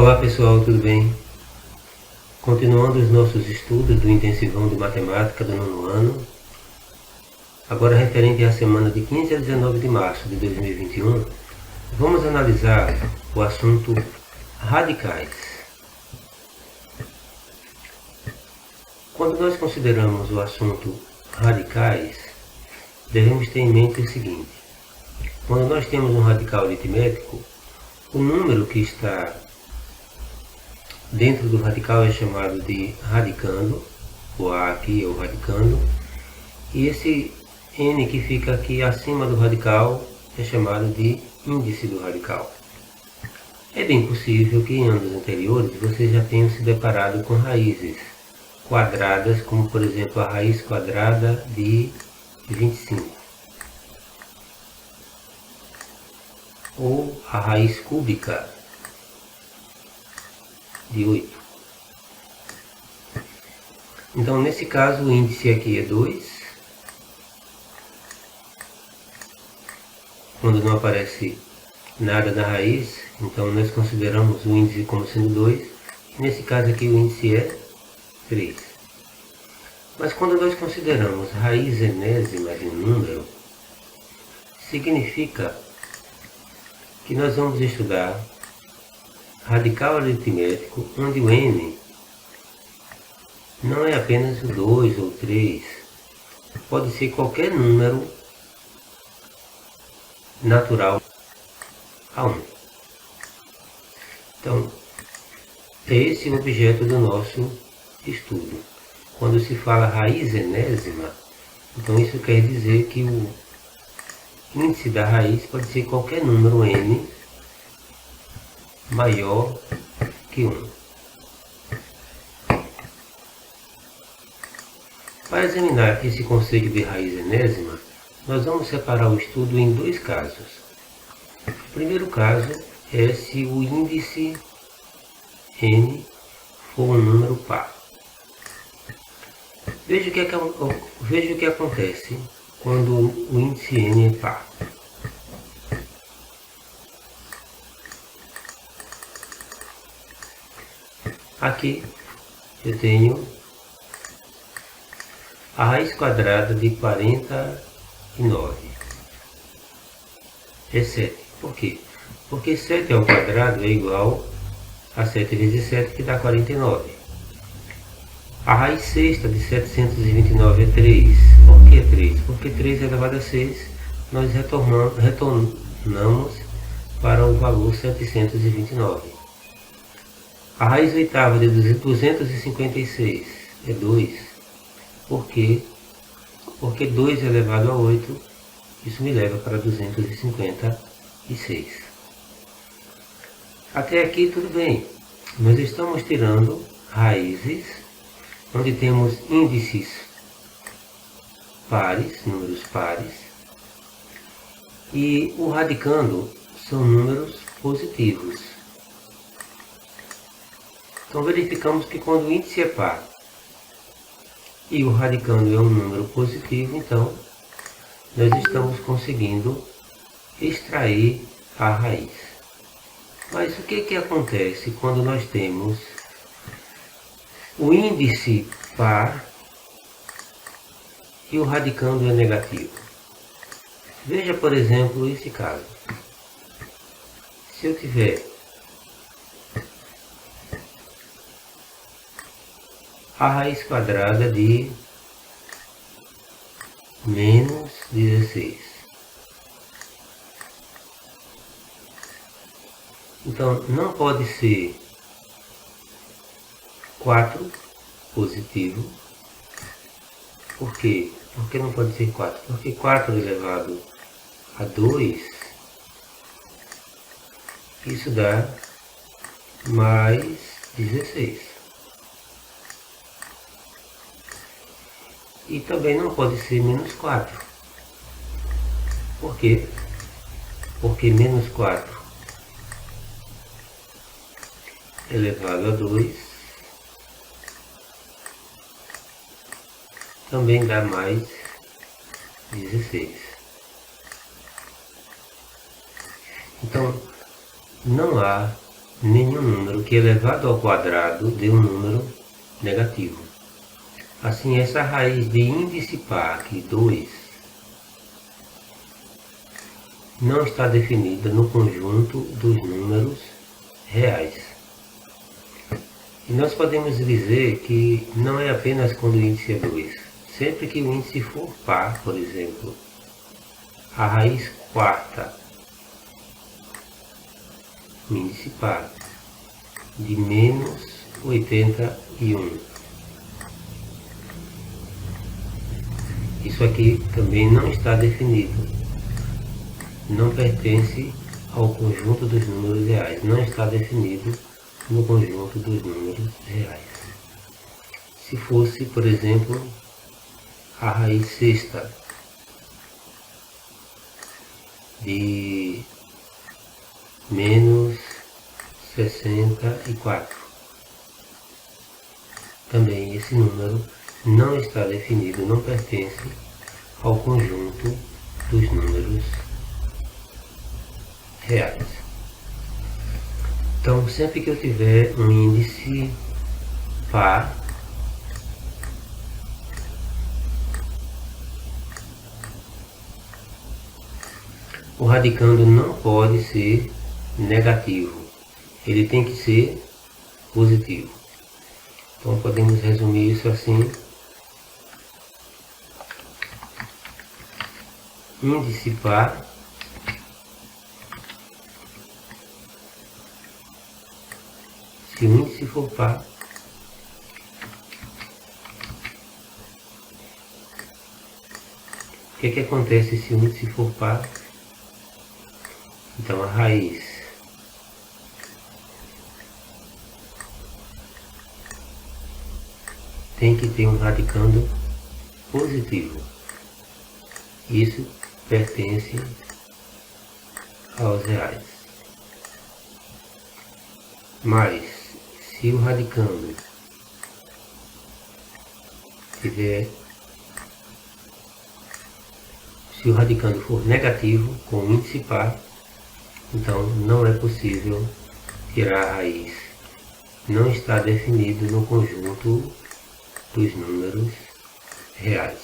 Olá pessoal, tudo bem? Continuando os nossos estudos do intensivão de matemática do 9º ano, agora referente à semana de 15 a 19 de março de 2021, vamos analisar o assunto radicais. Quando nós consideramos o assunto radicais, devemos ter em mente o seguinte: quando nós temos um radical aritmético, o número que está dentro do radical é chamado de radicando, o A aqui é o radicando, e esse n que fica aqui acima do radical é chamado de índice do radical. É bem possível que em anos anteriores vocês já tenham se deparado com raízes quadradas, como por exemplo a raiz quadrada de 25, ou a raiz cúbica de 8. Então, nesse caso, o índice aqui é 2. Quando não aparece nada na raiz, então nós consideramos o índice como sendo 2. E nesse caso aqui, o índice é 3. Mas quando nós consideramos raiz enésima de um número, significa que nós vamos estudar radical aritmético, onde o n não é apenas o 2 ou 3, pode ser qualquer número natural a 1. Então, é esse o objeto do nosso estudo. Quando se fala raiz enésima, então isso quer dizer que o índice da raiz pode ser qualquer número n maior que 1. Para examinar esse conceito de raiz enésima, nós vamos separar o estudo em dois casos. O primeiro caso é se o índice n for um número par. Veja o que acontece quando o índice n é par. Aqui eu tenho a raiz quadrada de 49. É 7. Por quê? Porque 7 ao quadrado é igual a 7 vezes 7, que dá 49. A raiz sexta de 729 é 3. Por que 3? Porque 3 elevado a 6, nós retornamos para o valor 729. A raiz oitava de 256 é 2. Por quê? Porque 2 elevado a 8, isso me leva para 256. Até aqui tudo bem. Nós estamos tirando raízes, onde temos índices pares, números pares, e o radicando são números positivos. Então verificamos que quando o índice é par e o radicando é um número positivo, então nós estamos conseguindo extrair a raiz. Mas o que acontece quando nós temos o índice par e o radicando é negativo? Veja, por exemplo, esse caso. Se eu tiver a raiz quadrada de menos 16. Então, não pode ser 4 positivo. Por quê? Por que não pode ser 4? Porque 4 elevado a 2, isso dá mais 16. E também não pode ser menos 4. Por quê? Porque menos 4 elevado a 2 também dá mais 16. Então, não há nenhum número que elevado ao quadrado dê um número negativo. Assim, essa raiz de índice par aqui, 2, não está definida no conjunto dos números reais. E nós podemos dizer que não é apenas quando o índice é 2. Sempre que o índice for par, por exemplo, a raiz quarta, o índice par, de menos 81. Isso aqui também não está definido. Não pertence ao conjunto dos números reais. Não está definido no conjunto dos números reais. Se fosse, por exemplo, a raiz sexta de menos 64. Também esse número não está definido, não pertence ao conjunto dos números reais. Então, sempre que eu tiver um índice par, o radicando não pode ser negativo, ele tem que ser positivo. Então podemos resumir isso assim: índice par se o índice for par, o que acontece se o índice for par? Então a raiz tem que ter um radicando positivo. Isso pertence aos reais. Mas se o radicando for negativo com índice par, então não é possível tirar a raiz. Não está definido no conjunto dos números reais.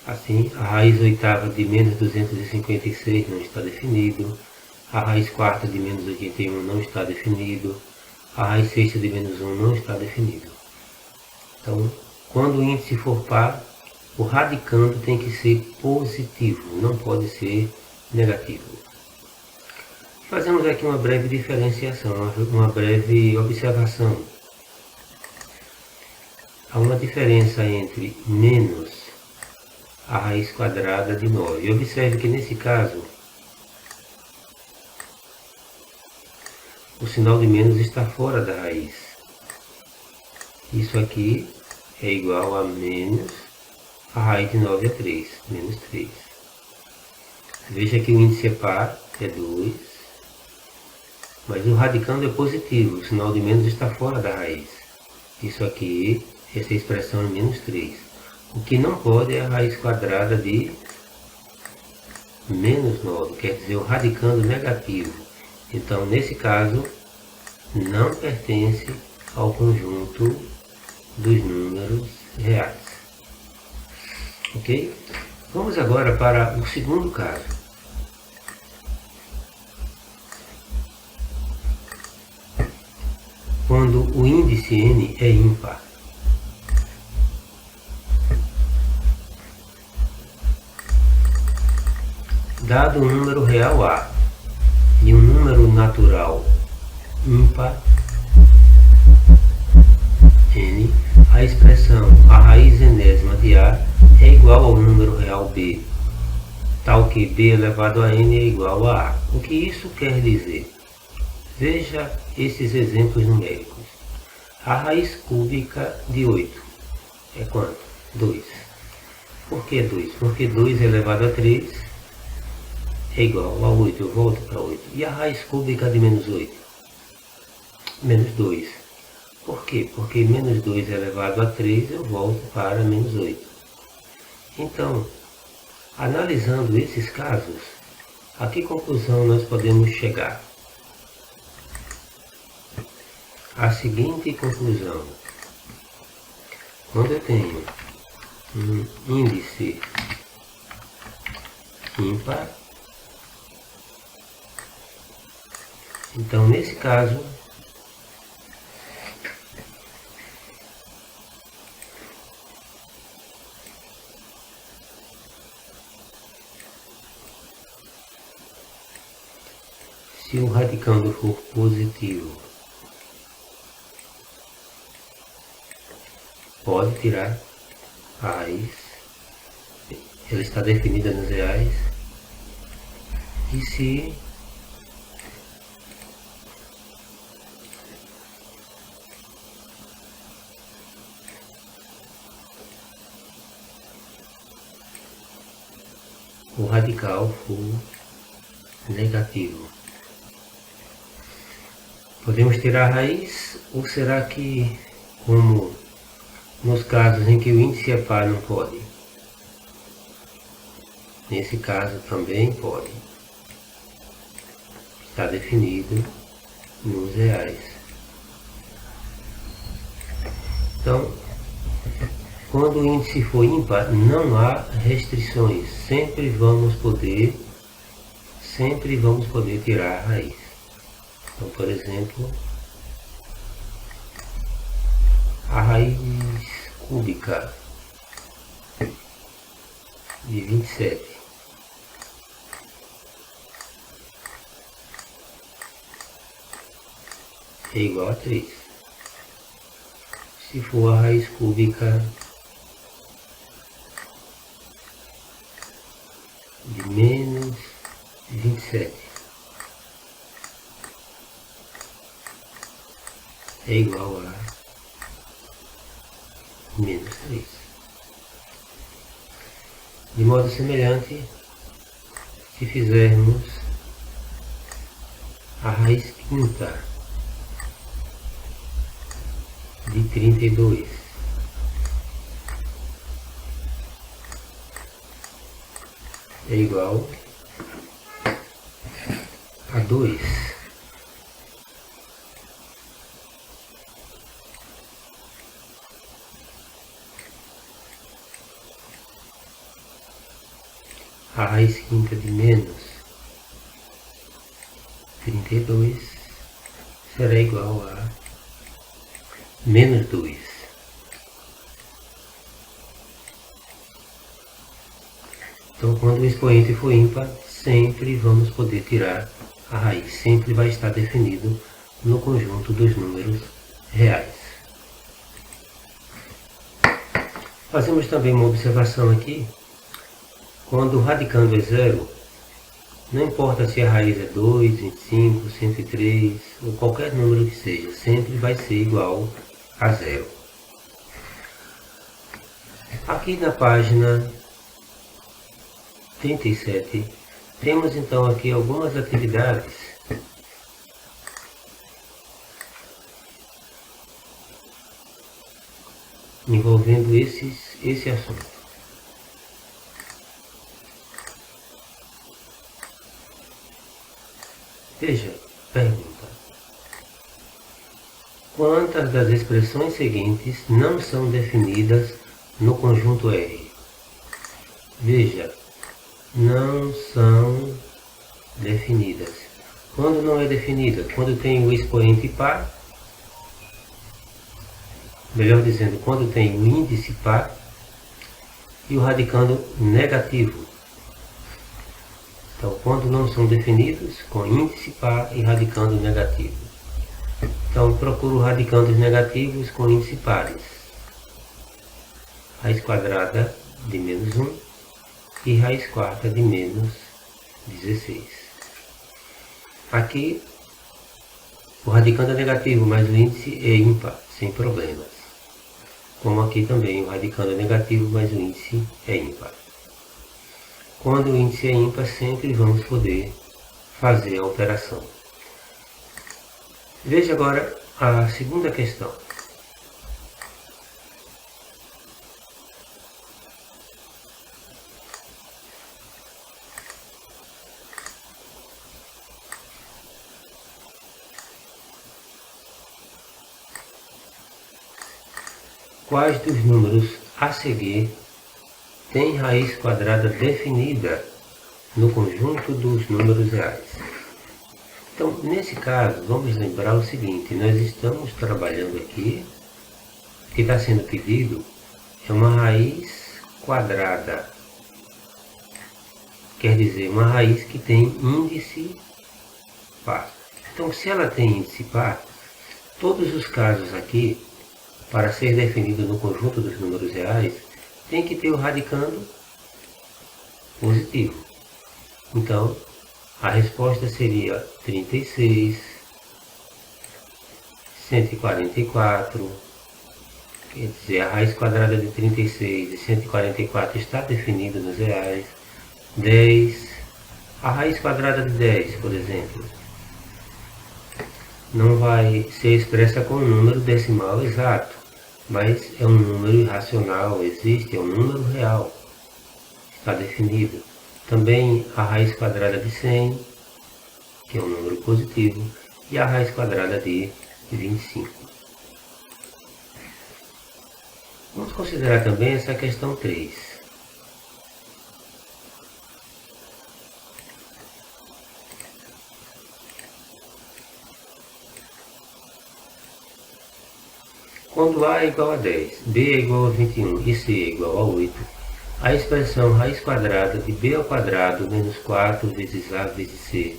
Assim, a raiz oitava de menos 256 não está definido, a raiz quarta de menos 81 não está definido, a raiz sexta de menos 1 não está definido. Então, quando o índice for par, o radicando tem que ser positivo, não pode ser negativo. Fazemos aqui uma breve diferenciação, uma breve observação. Há uma diferença entre menos a raiz quadrada de 9. Observe que nesse caso, o sinal de menos está fora da raiz. Isso aqui é igual a menos a raiz de 9 é 3, menos 3. Veja que o índice é par, é 2, mas o radicando é positivo, o sinal de menos está fora da raiz. Isso aqui, essa expressão é menos 3. O que não pode é a raiz quadrada de menos 9, quer dizer, o radicando negativo. Então, nesse caso, não pertence ao conjunto dos números reais. Ok? Vamos agora para o segundo caso. Quando o índice n é ímpar. Dado um número real A e um número natural ímpar n, a expressão a raiz enésima de A é igual ao número real B, tal que B elevado a n é igual a A. O que isso quer dizer? Veja esses exemplos numéricos. A raiz cúbica de 8 é quanto? 2. Por que 2? Porque 2 elevado a 3 é igual a 8. Eu volto para 8. E a raiz cúbica de menos 8? Menos 2. Por quê? Porque menos 2 elevado a 3 eu volto para menos 8. Então, analisando esses casos, A que conclusão nós podemos chegar? A seguinte conclusão: quando eu tenho um índice ímpar, então nesse caso se o radicando for positivo, pode tirar a raiz, ela está definida nos reais, e se o radical for negativo, podemos tirar a raiz, ou será que, como nos casos em que o índice é par, não pode? Nesse caso também pode. Está definido nos reais. Então, quando o índice for ímpar, não há restrições. Sempre vamos poder tirar a raiz. Então, por exemplo, a raiz cúbica de 27 é igual a 3. Se for a raiz cúbica de menos 27 é igual a menos 3. De modo semelhante, se fizermos a raiz quinta de 32 é igual a 2. A raiz quinta de menos 32 será igual a menos 2. Então, quando o expoente for ímpar, sempre vamos poder tirar a raiz. Sempre vai estar definido no conjunto dos números reais. Fazemos também uma observação aqui. Quando o radicando é zero, não importa se a raiz é 2, 25, 103 ou qualquer número que seja, sempre vai ser igual a zero. Aqui na página 37, temos então aqui algumas atividades envolvendo esse assunto. Veja, pergunta: quantas das expressões seguintes não são definidas no conjunto R? Veja, não são definidas. Quando não é definida? Quando tem o expoente par, melhor dizendo, quando tem o índice par e o radicando negativo. Então, quando não são definidos, com índice par e radicando negativo. Então, procuro radicandos negativos com índice pares. Raiz quadrada de menos 1 e raiz quarta de menos 16. Aqui, o radicando é negativo, mas o índice é ímpar, sem problemas. Como aqui também, o radicando é negativo, mas o índice é ímpar. Quando o índice é ímpar, sempre vamos poder fazer a operação. Veja agora a segunda questão. quais dos números a seguir tem raiz quadrada definida no conjunto dos números reais. Então, nesse caso, vamos lembrar o seguinte, nós estamos trabalhando aqui, o que está sendo pedido é uma raiz quadrada, quer dizer, uma raiz que tem índice par. Então, se ela tem índice par, todos os casos aqui, para ser definido no conjunto dos números reais, tem que ter o radicando positivo. Então, a resposta seria 36, 144, quer dizer, a raiz quadrada de 36 e 144 está definida nos reais. 10, a raiz quadrada de 10, por exemplo, não vai ser expressa com um número decimal exato, mas é um número irracional, existe, é um número real, está definido. Também a raiz quadrada de 100, que é um número positivo, e a raiz quadrada de 25. Vamos considerar também essa questão 3. Quando A é igual a 10, B é igual a 21 e C é igual a 8, a expressão raiz quadrada de B ao quadrado menos 4 vezes A vezes C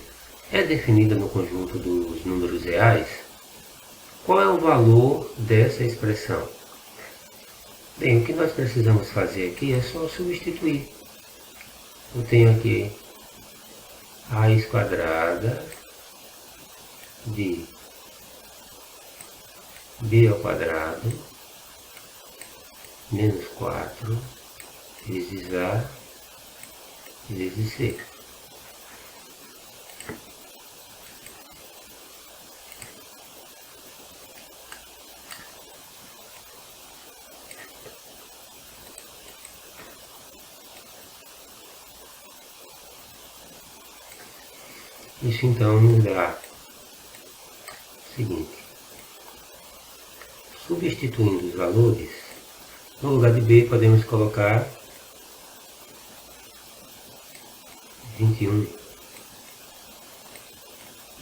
é definida no conjunto dos números reais? Qual é o valor dessa expressão? Bem, o que nós precisamos fazer aqui é só substituir. Eu tenho aqui a raiz quadrada de B ao quadrado menos 4 vezes A vezes C. Isso então nos dá o seguinte, substituindo os valores, no lugar de B podemos colocar 21,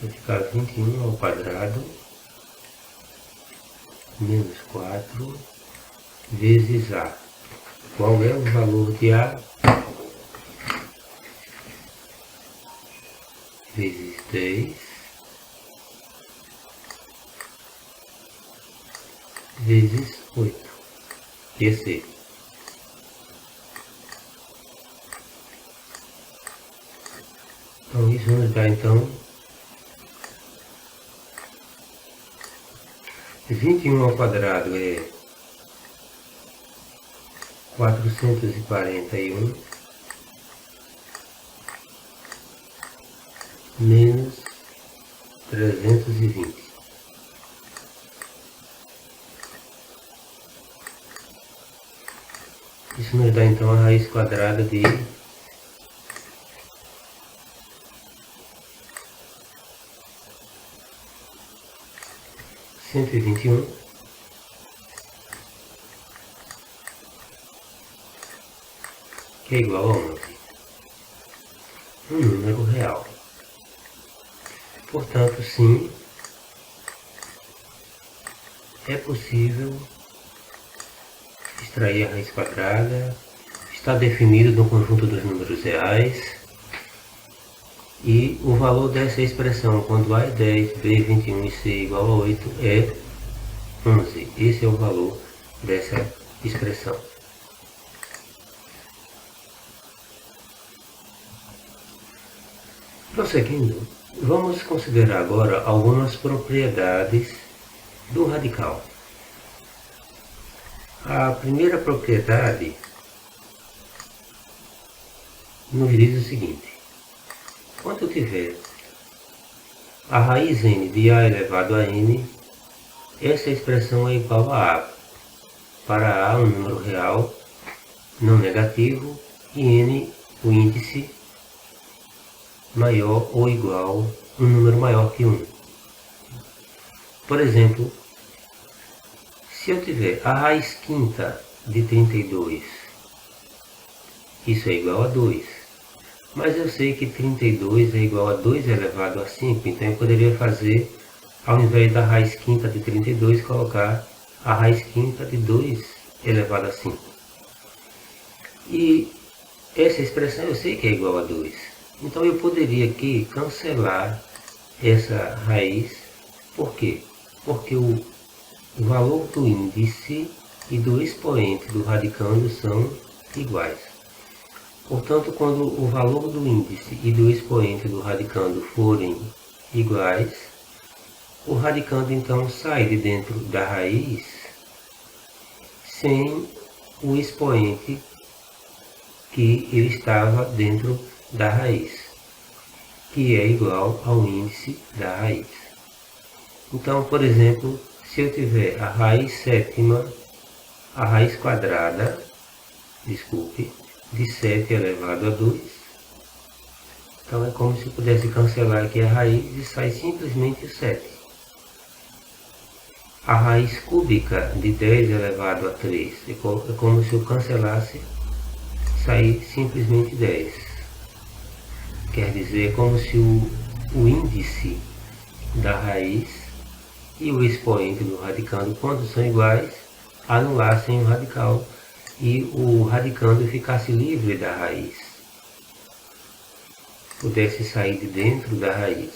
vai ficar 21 ao quadrado menos 4 vezes A. Qual é o valor de A? Vezes 10 vezes 8, que é C. Então isso nos dá então 21 ao quadrado é 441 menos 320. Isso nos dá então a raiz quadrada de 121 que é igual a 11, um número real. Portanto, sim, é possível extrair a raiz quadrada, está definido no conjunto dos números reais, e o valor dessa expressão, quando A é 10, B é 21 e C é igual a 8, é 11. Esse é o valor dessa expressão. Prosseguindo, vamos considerar agora algumas propriedades do radical. A primeira propriedade nos diz o seguinte: quando eu tiver a raiz n de A elevado a n, essa expressão é igual a A. Para A, um número real não negativo, e n, o índice maior ou igual, um número maior que 1. Por exemplo, Se eu tiver a raiz quinta de 32, isso é igual a 2. Mas eu sei que 32 é igual a 2 elevado a 5, então eu poderia fazer, ao invés da raiz quinta de 32, colocar a raiz quinta de 2 elevado a 5. E essa expressão eu sei que é igual a 2. Então eu poderia aqui cancelar essa raiz. Por quê? Porque o valor do índice e do expoente do radicando são iguais. Portanto, quando o valor do índice e do expoente do radicando forem iguais, o radicando então sai de dentro da raiz sem o expoente que ele estava dentro da raiz, que é igual ao índice da raiz. Então, por exemplo, se eu tiver a raiz sétima, a raiz quadrada, de 7 elevado a 2, então é como se eu pudesse cancelar aqui a raiz e sai simplesmente 7. A raiz cúbica de 10 elevado a 3, é como se eu cancelasse, sair simplesmente 10. Quer dizer, é como se o índice da raiz e o expoente do radicando, quando são iguais, anulassem o radical e o radicando ficasse livre da raiz, pudesse sair de dentro da raiz,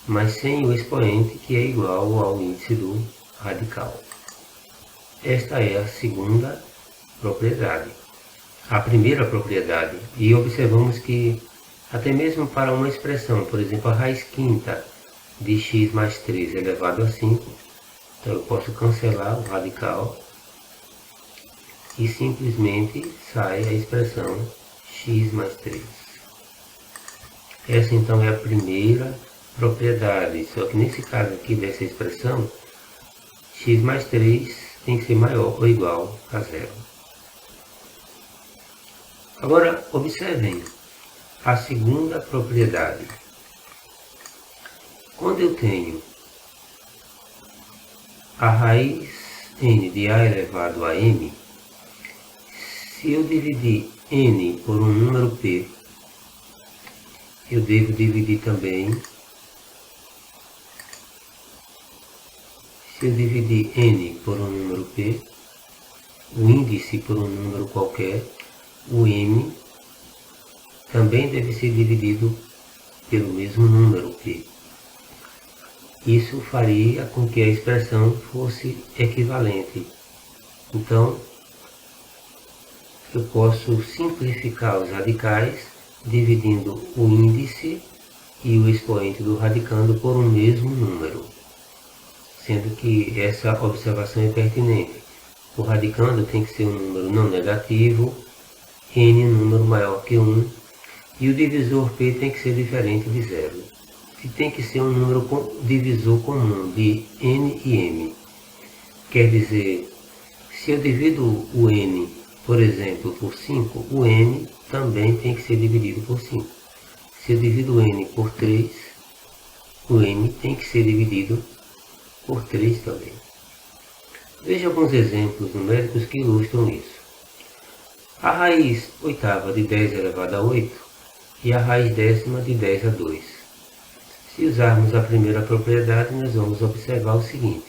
mas sem o expoente, que é igual ao índice do radical. Esta é a segunda propriedade. A primeira propriedade, e observamos que até mesmo para uma expressão, por exemplo, a raiz quinta de x mais 3 elevado a 5, então eu posso cancelar o radical e simplesmente sai a expressão x mais 3. Essa então é a primeira propriedade, só que nesse caso aqui dessa expressão, x mais 3 tem que ser maior ou igual a 0. Agora, observem a segunda propriedade. Quando eu tenho a raiz n de a elevado a m, se eu dividir n por um número p, eu devo dividir também, se eu dividir n por um número p, o índice por um número qualquer, o m também deve ser dividido pelo mesmo número p. Isso faria com que a expressão fosse equivalente. Então, eu posso simplificar os radicais dividindo o índice e o expoente do radicando por um mesmo número, sendo que essa observação é pertinente. O radicando tem que ser um número não negativo, n um número maior que 1, e o divisor p tem que ser diferente de 0. E tem que ser um número divisor comum de n e m. Quer dizer, se eu divido o n, por exemplo, por 5, o n também tem que ser dividido por 5. Se eu divido o n por 3, o n tem que ser dividido por 3 também. Veja alguns exemplos numéricos que ilustram isso. A raiz oitava de 10 elevado a 8 e a raiz décima de 10 a 2. Se usarmos a primeira propriedade, nós vamos observar o seguinte,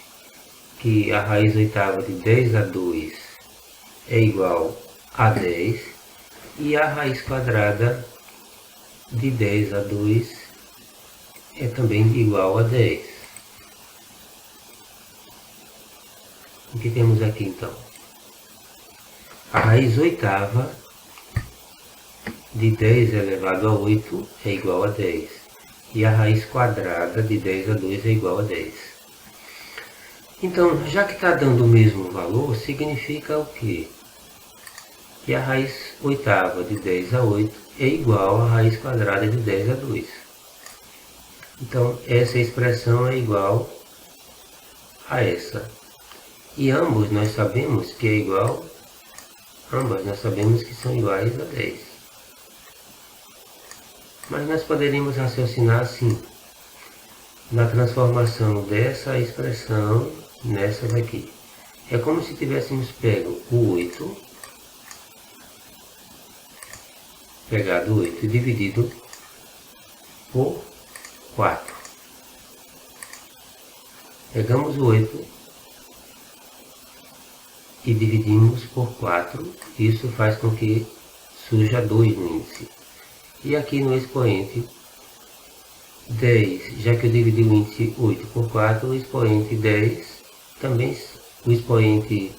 que a raiz oitava de 10 a 2 é igual a 10 e a raiz quadrada de 10 a 2 é também igual a 10. O que temos aqui então? A raiz oitava de 10 elevado a 8 é igual a 10. E a raiz quadrada de 10 a 2 é igual a 10. Então, já que está dando o mesmo valor, significa o quê? Que a raiz oitava de 10 a 8 é igual à raiz quadrada de 10 a 2. Então, essa expressão é igual a essa. E ambos nós sabemos que é igual, ambas nós sabemos que são iguais a 10. Mas nós poderíamos raciocinar assim, na transformação dessa expressão nessa daqui. É como se tivéssemos pego o 8, pegado o 8 e dividido por 4. Pegamos o 8 e dividimos por 4. Isso faz com que surja 2 no índice. E aqui no expoente 10, já que eu dividi o índice 8 por 4, o expoente 10 também, o expoente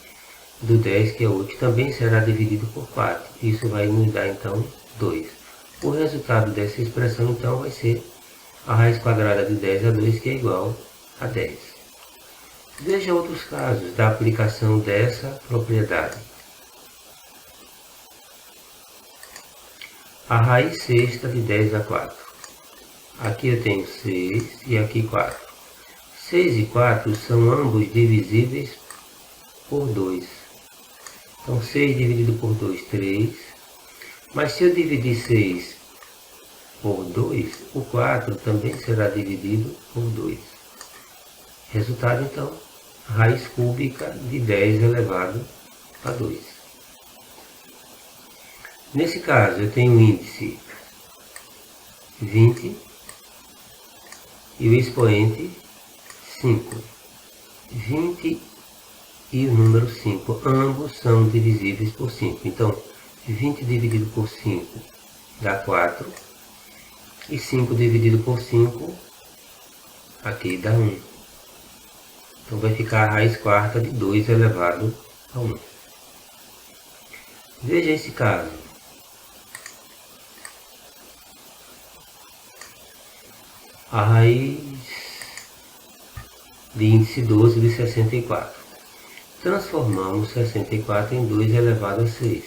do 10, que é 8, também será dividido por 4. Isso vai nos dar então 2. O resultado dessa expressão então vai ser a raiz quadrada de 10 a 2, que é igual a 10. Veja outros casos da aplicação dessa propriedade. A raiz sexta de 10 a 4. Aqui eu tenho 6 e aqui 4. 6 e 4 são ambos divisíveis por 2. Então 6 dividido por 2, 3. Mas se eu dividir 6 por 2, o 4 também será dividido por 2. Resultado então, raiz cúbica de 10 elevado a 2. Nesse caso eu tenho o índice 20 e o expoente 5. 20 e o número 5, ambos são divisíveis por 5. Então, 20 dividido por 5 dá 4. E 5 dividido por 5, aqui dá 1. Então vai ficar a raiz quarta de 2 elevado a 1. Veja esse caso. A raiz de índice 12 de 64. Transformamos 64 em 2 elevado a 6.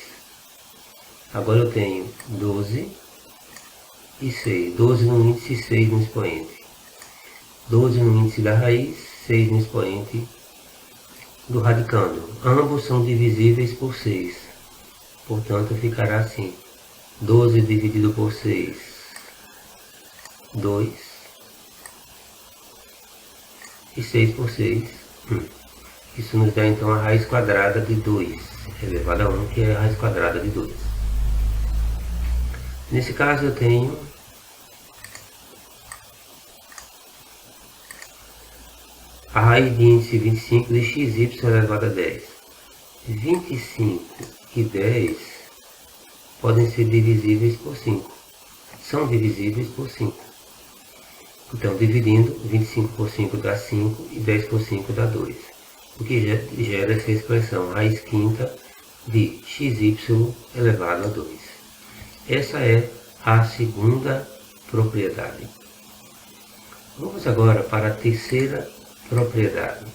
Agora eu tenho 12 e 6. 12 no índice e 6 no expoente. 12 no índice da raiz, 6 no expoente do radicando. Ambos são divisíveis por 6. Portanto, ficará assim. 12 dividido por 6, 2. E 6 por 6, 1. Isso nos dá então a raiz quadrada de 2, elevado a 1, que é a raiz quadrada de 2. Nesse caso eu tenho a raiz de índice 25 de xy elevado a 10. 25 e 10 podem ser divisíveis por 5. São divisíveis por 5. Então, dividindo, 25 por 5 dá 5 e 10 por 5 dá 2. O que gera essa expressão raiz quinta de xy elevado a 2. Essa é a segunda propriedade. Vamos agora para a terceira propriedade.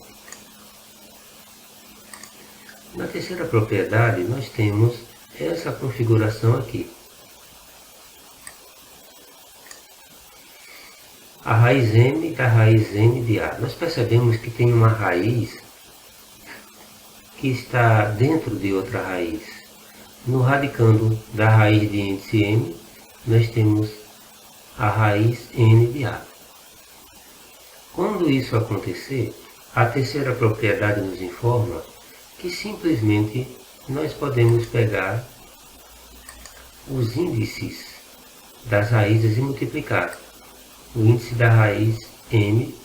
Na terceira propriedade, nós temos essa configuração aqui. A raiz m da raiz n de a. Nós percebemos que tem uma raiz que está dentro de outra raiz. No radicando da raiz de índice m, nós temos a raiz n de a. Quando isso acontecer, a terceira propriedade nos informa que simplesmente nós podemos pegar os índices das raízes e multiplicar. O índice da raiz m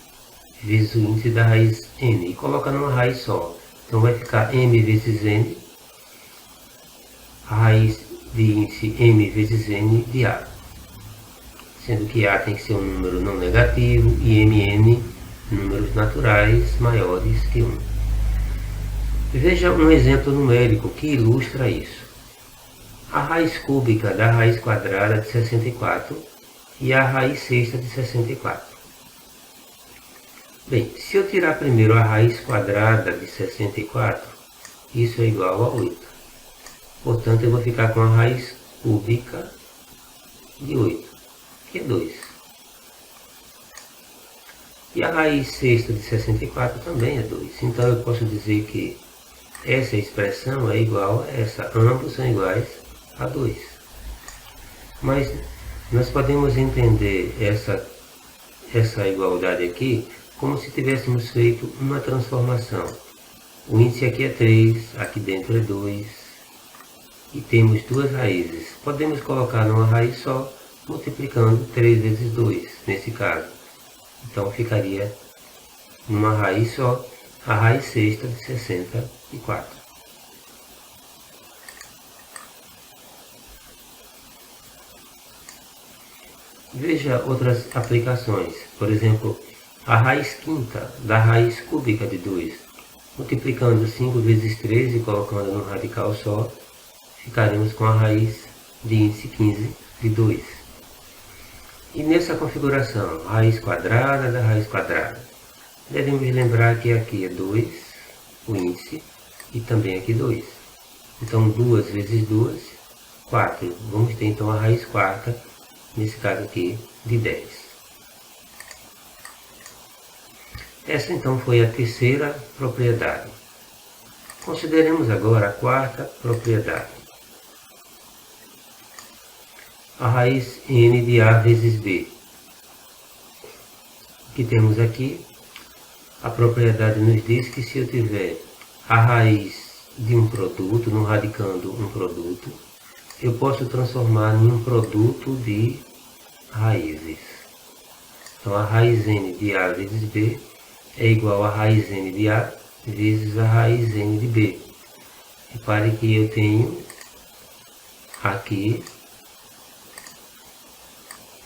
vezes o índice da raiz n e coloca numa raiz só. Então vai ficar m vezes n, a raiz de índice m vezes n de a. Sendo que a tem que ser um número não negativo e mn números naturais maiores que 1. Veja um exemplo numérico que ilustra isso. A raiz cúbica da raiz quadrada de 64 e a raiz sexta de 64. Bem, se eu tirar primeiro a raiz quadrada de 64, isso é igual a 8. Portanto, eu vou ficar com a raiz cúbica de 8, que é 2. E a raiz sexta de 64 também é 2. Então, eu posso dizer que essa expressão é igual a essa. Ambos são iguais a 2. Mas nós podemos entender essa igualdade aqui como se tivéssemos feito uma transformação. O índice aqui é 3, aqui dentro é 2, e temos duas raízes. Podemos colocar numa raiz só, multiplicando 3 vezes 2, nesse caso. Então ficaria numa raiz só, a raiz sexta de 64. Veja outras aplicações, por exemplo, a raiz quinta da raiz cúbica de 2. Multiplicando 5 vezes 3 e colocando no radical só, ficaremos com a raiz de índice 15 de 2. E nessa configuração, raiz quadrada da raiz quadrada, devemos lembrar que aqui é 2, o índice, e também aqui 2. Então 2 vezes 2, 4. Vamos ter então a raiz quarta, nesse caso aqui, de 10. Essa então foi a terceira propriedade. Consideremos agora a quarta propriedade. A raiz n de a vezes b. O que temos aqui? A propriedade nos diz que se eu tiver a raiz de um produto, no radicando um produto, eu posso transformar em um produto de raízes. Então a raiz n de a vezes b é igual a raiz n de a vezes a raiz n de b. Repare que eu tenho aqui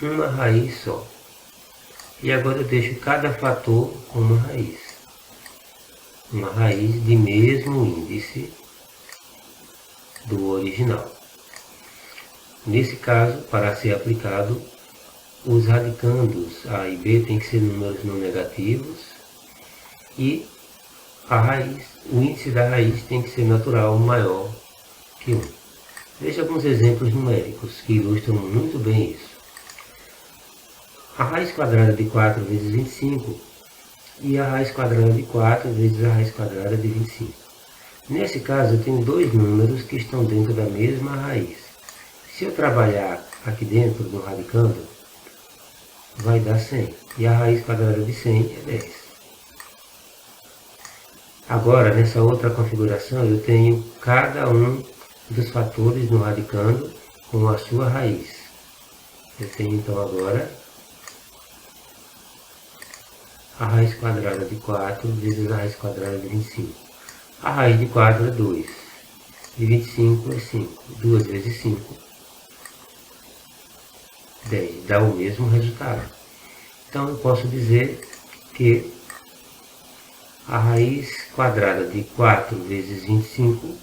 uma raiz só. E agora eu deixo cada fator com uma raiz. Uma raiz de mesmo índice do original. Nesse caso, para ser aplicado, os radicandos a e b têm que ser números não negativos e a raiz, o índice da raiz tem que ser natural maior que 1. Veja alguns exemplos numéricos que ilustram muito bem isso. A raiz quadrada de 4 vezes 25 e a raiz quadrada de 4 vezes a raiz quadrada de 25. Nesse caso, eu tenho dois números que estão dentro da mesma raiz. Se eu trabalhar aqui dentro do radicando, vai dar 100. E a raiz quadrada de 100 é 10. Agora, nessa outra configuração, eu tenho cada um dos fatores no radicando com a sua raiz. Eu tenho então agora a raiz quadrada de 4 vezes a raiz quadrada de 25. A raiz de 4 é 2. De 25 é 5. 2 vezes 5, 10. Dá o mesmo resultado. Então eu posso dizer que a raiz quadrada de 4 vezes 25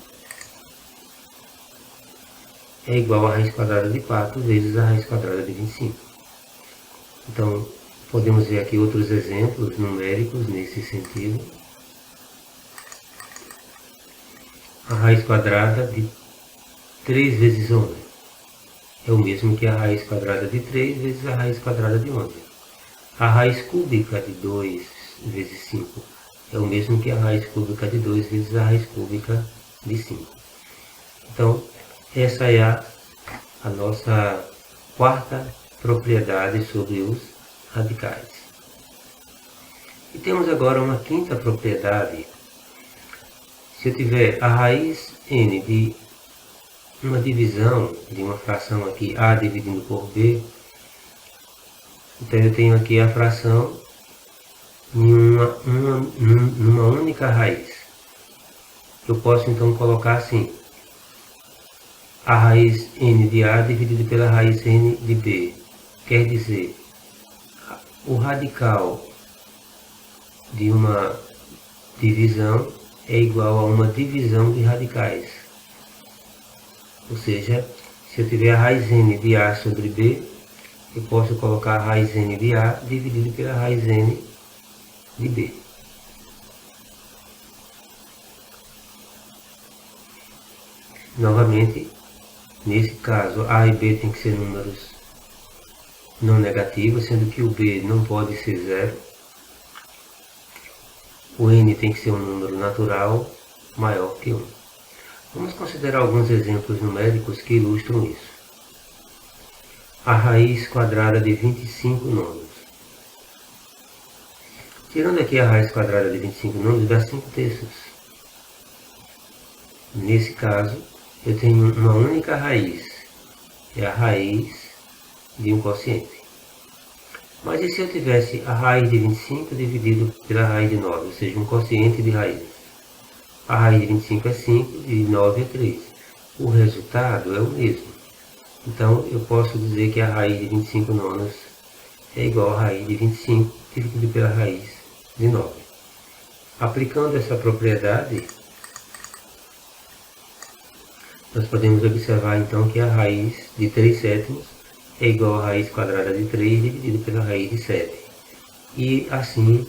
é igual a raiz quadrada de 4 vezes a raiz quadrada de 25. Então, podemos ver aqui outros exemplos numéricos nesse sentido. A raiz quadrada de 3 vezes 11 é o mesmo que a raiz quadrada de 3 vezes a raiz quadrada de 11. A raiz cúbica de 2 vezes 5 é o mesmo que a raiz cúbica de 2 vezes a raiz cúbica de 5. Então, essa é a nossa quarta propriedade sobre os radicais. E temos agora uma quinta propriedade. Se eu tiver a raiz n de uma divisão de uma fração aqui, a dividindo por b, então eu tenho aqui a fração em numa única raiz. Eu posso então colocar assim: a raiz n de a dividido pela raiz n de b. Quer dizer, o radical de uma divisão é igual a uma divisão de radicais. Ou seja, se eu tiver a raiz n de a sobre b, eu posso colocar a raiz n de a dividido pela raiz n de b. Novamente, nesse caso, a e b tem que ser números não negativos, sendo que o b não pode ser zero. O n tem que ser um número natural maior que 1. Vamos considerar alguns exemplos numéricos que ilustram isso. A raiz quadrada de 25 nonos. Tirando aqui a raiz quadrada de 25 nonos, dá 5/3. Nesse caso, eu tenho uma única raiz, é a raiz de um quociente. Mas e se eu tivesse a raiz de 25 dividido pela raiz de 9, ou seja, um quociente de raízes? A raiz de 25 é 5 e 9 é 3. O resultado é o mesmo. Então, eu posso dizer que a raiz de 25 nonos é igual a raiz de 25 dividido pela raiz de 9. Aplicando essa propriedade, nós podemos observar então que a raiz de 3/7 é igual a raiz quadrada de 3 dividido pela raiz de 7. E assim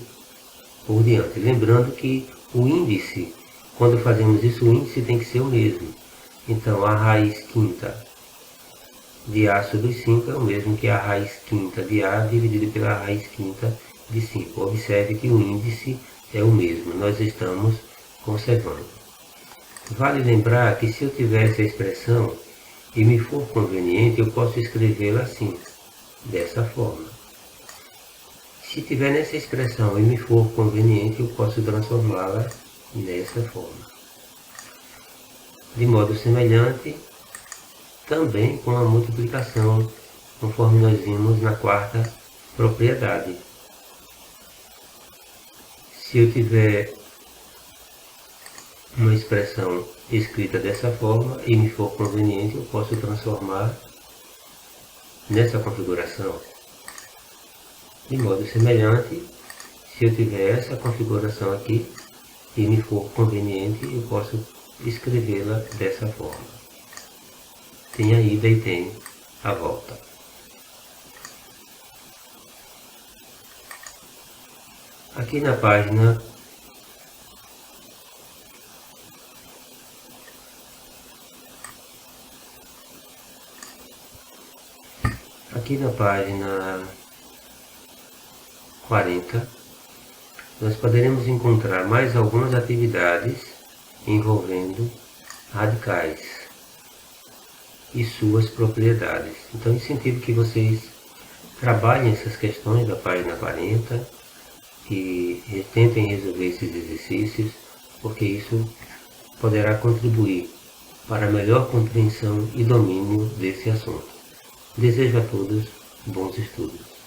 por diante. Lembrando que o índice, quando fazemos isso, o índice tem que ser o mesmo. Então, a raiz quinta de A sobre 5 é o mesmo que a raiz quinta de A dividido pela raiz quinta de 5. Observe que o índice é o mesmo, nós estamos conservando. Vale lembrar que se eu tivesse a expressão e me for conveniente, eu posso escrevê-la assim, dessa forma. Se tiver nessa expressão e me for conveniente, eu posso transformá-la dessa forma. De modo semelhante, também com a multiplicação, conforme nós vimos na quarta propriedade. Se eu tiver uma expressão escrita dessa forma e me for conveniente, eu posso transformar nessa configuração. De modo semelhante, se eu tiver essa configuração aqui e me for conveniente, eu posso escrevê-la dessa forma. Tem a ida e tem a volta. Aqui na página página 40, nós poderemos encontrar mais algumas atividades envolvendo radicais e suas propriedades. Então, incentivo que vocês trabalhem essas questões da página 40 e tentem resolver esses exercícios, porque isso poderá contribuir para a melhor compreensão e domínio desse assunto. Desejo a todos bons estudos.